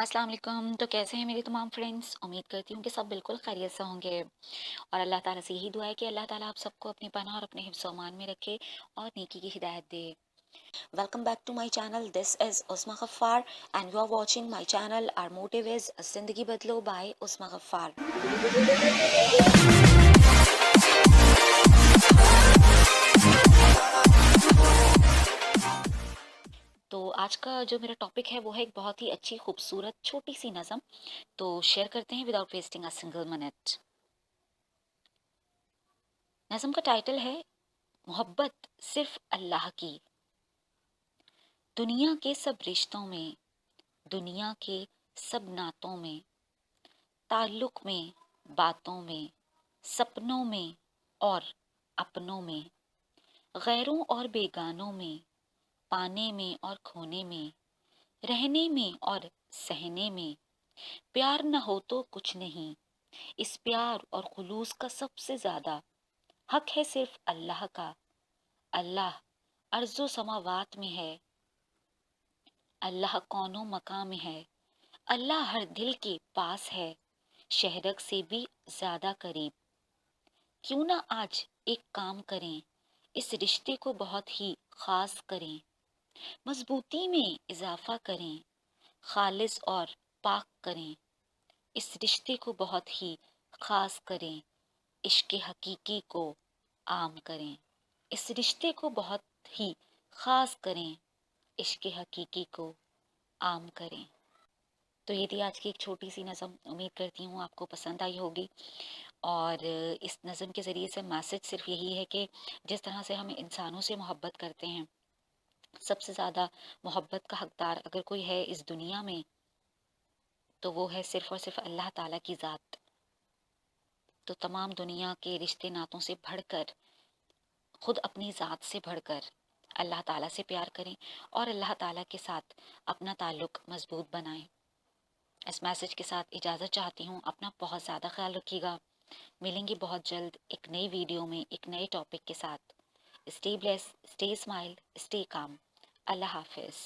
अस्सलाम वालेकुम। तो कैसे हैं मेरे तमाम फ्रेंड्स? उम्मीद करती हूँ कि सब बिल्कुल खैरियत से होंगे और अल्लाह ताला से यही दुआ है कि अल्लाह ताला आप सबको अपनी पनाह और अपने हिफ्ज़ व अमान में रखे और नेकी की हिदायत दे। Welcome back to my channel. This is Usma Gaffar and you are watching my channel. Our motive is ज़िंदगी बदलो बाय उस्मा गफ्फार। तो आज का जो मेरा टॉपिक है वो है एक बहुत ही अच्छी खूबसूरत छोटी सी नज़म। तो शेयर करते हैं without wasting a single minute. नज़म का टाइटल है मोहब्बत सिर्फ अल्लाह की। दुनिया के सब रिश्तों में, दुनिया के सब नातों में, ताल्लुक में, बातों में, सपनों में और अपनों में, गैरों और बेगानों में, पाने में और खोने में, रहने में और सहने में, प्यार न हो तो कुछ नहीं। इस प्यार और खुलूस का सबसे ज्यादा हक है सिर्फ अल्लाह का। अल्लाह अर्ज़ो समावात में है, अल्लाह कौनो मकाम में है, अल्लाह हर दिल के पास है, शहरक से भी ज्यादा करीब। क्यों ना आज एक काम करें, इस रिश्ते को बहुत ही खास करें, मजबूती में इजाफा करें, खालिस और पाक करें, इस रिश्ते को बहुत ही खास करें, इश्क हकीकी को आम करें, इस रिश्ते को बहुत ही खास करें, इश्क हकीकी को आम करें। तो ये थी आज की एक छोटी सी नज़म। उम्मीद करती हूँ आपको पसंद आई होगी। और इस नज़म के ज़रिए से मैसेज सिर्फ यही है कि जिस तरह से हम इंसानों से मोहब्बत करते हैं, सबसे ज़्यादा मोहब्बत का हकदार अगर कोई है इस दुनिया में तो वो है सिर्फ और सिर्फ अल्लाह ताला की ज़ात। तो तमाम दुनिया के रिश्ते नातों से बढ़कर, खुद अपनी ज़ात से बढ़कर अल्लाह ताला से प्यार करें और अल्लाह ताला के साथ अपना ताल्लुक मजबूत बनाएं। इस मैसेज के साथ इजाज़त चाहती हूँ। अपना बहुत ज़्यादा ख्याल रखिएगा। मिलेंगे बहुत जल्द एक नई वीडियो में एक नए टॉपिक के साथ। Stay bless, stay smile, stay calm. अल्लाह हाफिज़।